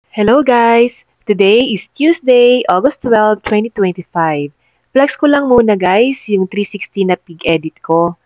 Hello guys! Today is Tuesday, August 12, 2025. Flex ko lang muna guys yung 360 na pig edit ko.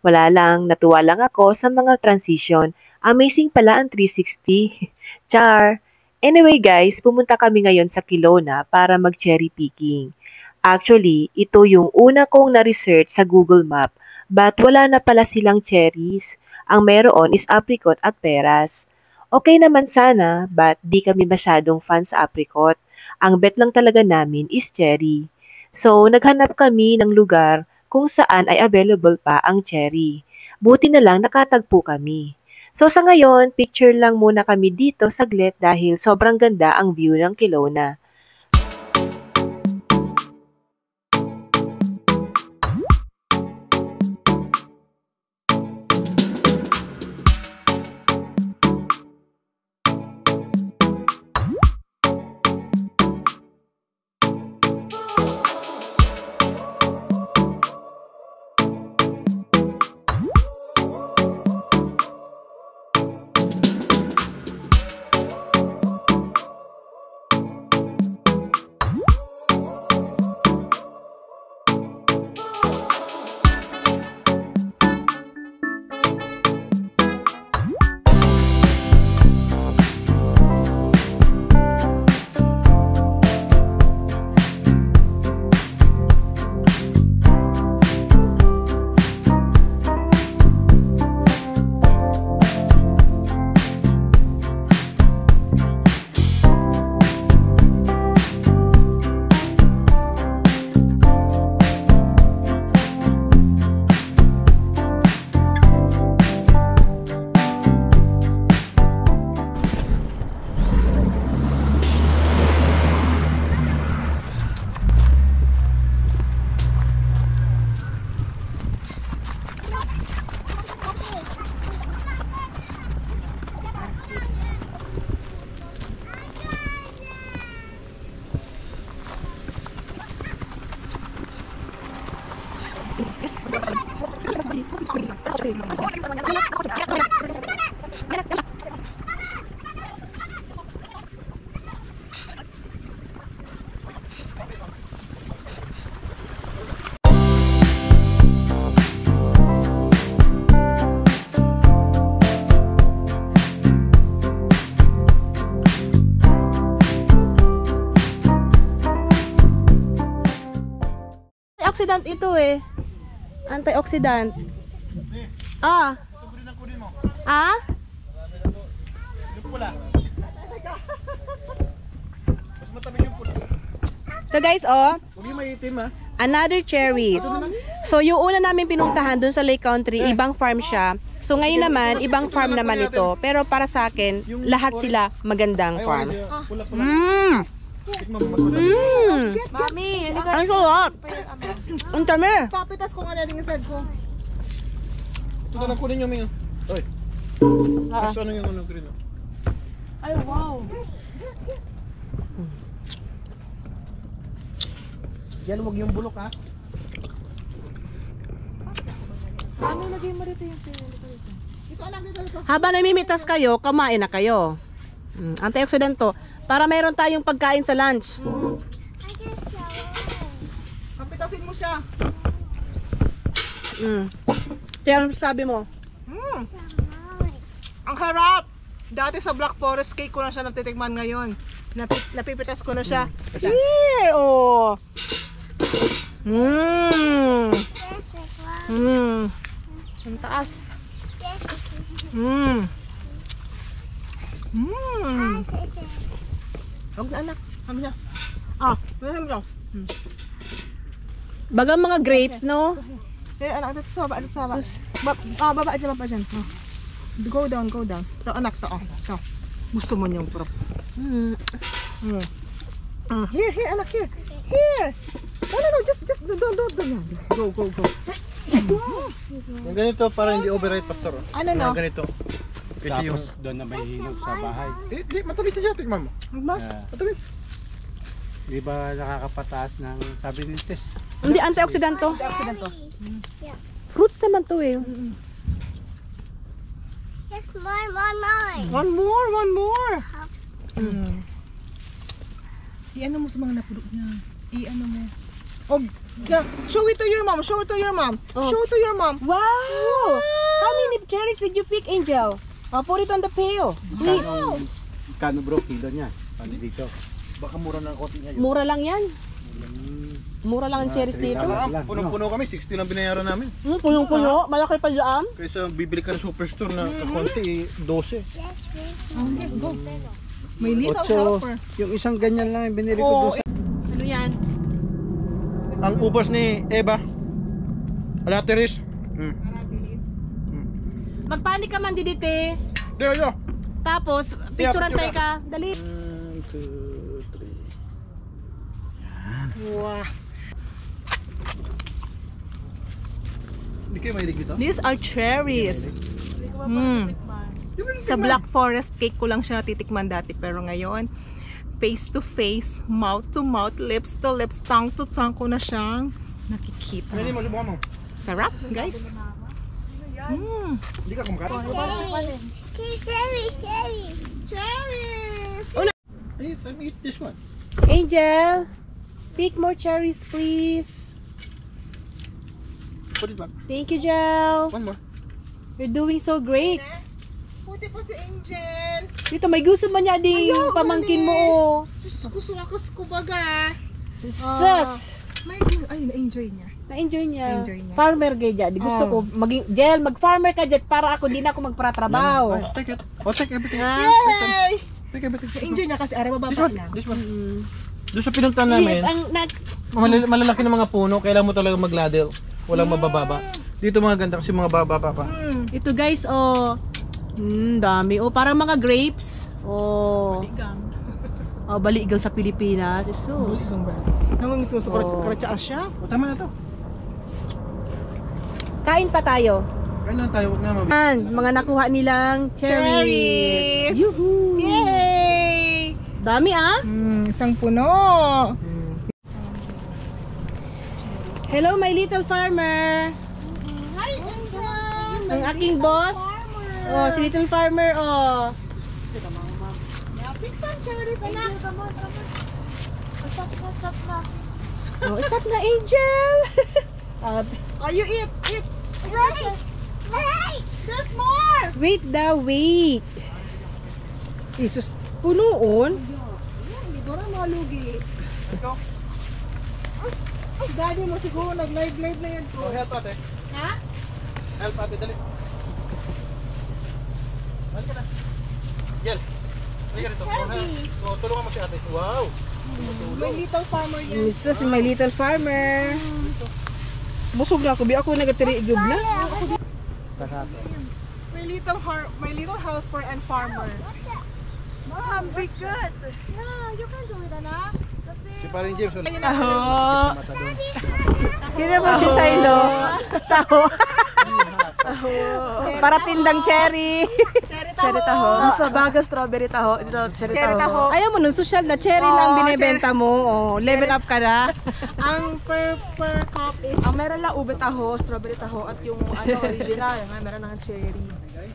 Wala lang, natuwa lang ako sa mga transition. Amazing pala ang 360. Char! Anyway guys, pumunta kami ngayon sa Kelowna para mag-cherry picking. Actually, ito yung una kong na-research sa Google Map, but wala na pala silang cherries. Ang meron is apricot at peras. Okay naman sana, but di kami masyadong fan sa apricot. Ang bet lang talaga namin is cherry. So, naghanap kami ng lugar kung saan ay available pa ang cherry. Buti na lang nakatagpo kami. So sa ngayon, picture lang muna kami dito saglit dahil sobrang ganda ang view ng Kelowna. Antioxidant ito eh. Antioxidant. Ah. Ah? So guys, oh. Another cherries. So yung una namin pinuntahan dun sa Lake Country, ibang farm siya. So ngayon naman, ibang farm naman ito. Pero para sa akin, lahat sila magandang farm. Mami, Ang sarap. Ang dami. papitas ko nga na rin sad ko. Ito na lang kunin yung mga. Oy. Gusto ano yung ano green? Ay, wow. Yan, wag yung bulok ha. Mami, lagay mo rito yung pinili ko rito. Ito, anak, dito. Habang namimitas kayo, kumain na kayo. Antioxidant to. Para mayroon tayong pagkain sa lunch. Papitasin mo siya. Kaya ano sabi mo? Ang harap. Dati sa Black Forest cake ko na siya natitikman ngayon. Napipitas ko na siya. Here! Oh! Ang taas. Huwag na anak. Kami na. Ah, mayroon mo. Bagang mga grapes, no? Here, anak, dito sa baba, dito sa baba. Baba dyan, baba dyan. Oh. Go down, go down. Ito, anak, to. Oh. So, gusto mo niyang prop. Here, here, anak, here. Here. No, just, don't. Go. Yung ganito para hindi override pastor. Ano, no? Yung ganito. Kasi yung Doon na may hinog sa bahay. di matamis na dyan, tignan mo. Matamis. Di ba nakakapataas ng sabi ni Tess? Hindi, antioxidant to. Accident to. Fruits naman to eh. Yes, more. One more. I-ano mo sa mga napulot niya. I-ano mo. Oh, show it to your mom. Show it to your mom. Oh. Show it to your mom. Wow! How many cherries did you pick, Angel? Put it on the pail, please. Kano bro, kilo niya. Paano dito? Baka mura ng konti niya yun. Mura lang yan. Mura lang ang cherries dito. Punong-puno kami, 60 lang binayaran namin. Punong-puno. Malaki pa dyan. Kaysa bibili ka ng superstore na konti, 12. Okay, go. May little helper. Yung isang ganyan lang yung binili ko doon sa... Ano yan? Ang ubos ni Eva. Alateris. Magpanik ka man, Didite. Yo. Tapos, picturean tayo ka. Dali. 1, 2, 3. Wow. Hindi kayo mahilig dito? These are cherries. Sa Black Forest cake ko lang siya natitikman dati, pero ngayon face to face, mouth to mouth, lips to lips, tongue to tongue ko na siyang nakikita. Hindi mo, subukan mo. Sarap, guys. Hindi ka kumakain. Cherries! Let me eat this one. Angel, pick more cherries, please. Put it back. Thank you, Jel. One more. You're doing so great. Puti po si Angel. Dito, may gusto man niya ding pamangkin mo. Gusto ko baga. Sus! Ay, na-enjoy niya. Na-enjoy niya. Na-enjoy niya. Farmer ka dyan. Gusto ko, maging, Jel, mag-farmer ka dyan para ako di na ako magpratrabaho. Take it. Oh, take everything. Yay! Take everything. Na-enjoy niya kasi araw This bababa one. lang. This one. Doon sa pinuntahan namin, malalaki ng mga puno, kailangan mo talaga mag-ladle. Walang mabababa. Dito mga ganda kasi mga bababa pa. Ito guys, oh. Dami. Oh, parang mga grapes. Oh. Baligang sa Pilipinas. So. Naman mismo sa Oh. Karacha Asya. O, tama na to. Kain pa tayo. Kain lang tayo, huwag na mabili. Yan, mga nakuha nilang cherries. Yuhu! Yay! Dami ah. Isang puno. Hello my little farmer. Hi, Angel! Ang aking boss. Oh, si little farmer, oh. Pick some cherries, anak. Oh, stop na, Angel. Are you eat? Right. There's more. Wait wait. Jesus, punoon. Hindi ko rin malugi. Let's go. Si daddy mo siguro nag-live na yan po. Oh, help ate. Ha? Help ate, dali. Balik ka na. Gel. Balik ka rito. Oh, tulungan mo si ate. Wow. May little farmer yan. Jesus, my little farmer. Busog na ako, bi ako nagatiri-igub na. My little helper and farmer. Mom, be good. Yeah, you can do it, anak. Si paring James. Oh. Kira mo si Silo. Taho. Para tindang cherry. Cherry taho. Sa baga strawberry taho. Ito cherry taho. Ayaw mo nun, social na cherry lang binibenta mo. Oh, level up ka na. Ang per cup is ang meron lang ube taho, strawberry taho at yung ano original, meron ng cherry.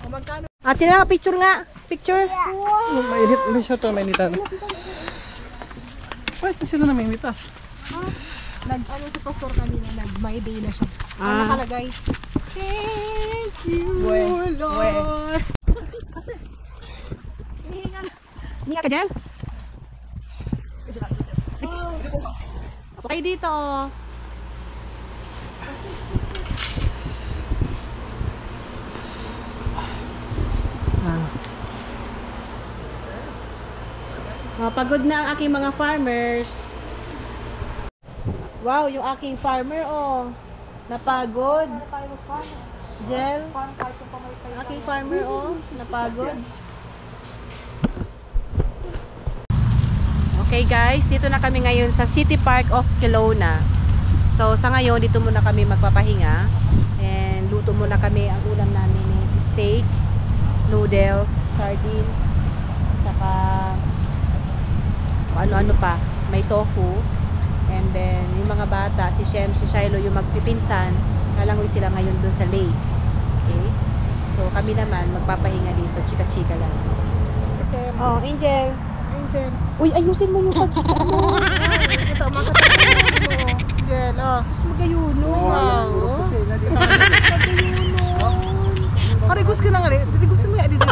O magkano? Ate na, picture nga. Picture. Mainit. May siya to, mainitan. Bakit na sila na mainitas? Ano si pastor kanina, nag-my day na siya. Ano nakalagay? Thank you, Lord. Hindi ka dyan? Okay dito. Pagod na ang aking mga farmers. Wow, yung aking farmer, oh. Napagod. Jel. Aking farmer, oh. Napagod. Okay guys, dito na kami ngayon sa City Park of Kelowna. So sa ngayon, dito muna kami magpapahinga. And luto muna kami ang ulam namin ni steak, noodles, sardine, tsaka ano-ano pa. May tofu. And then, yung mga bata, si Shem, si Shiloh, yung magpipinsan, nalangoy sila ngayon dun sa lake. Okay? So kami naman, magpapahinga dito, chika-chika lang. Oh, Angel. Jen. Uy, ayusin mo yung pag... Kita makatayin mo. Jen, Mas magayuno. Wow. Pare, gusto ka na nga rin. Gusto mo yan dito.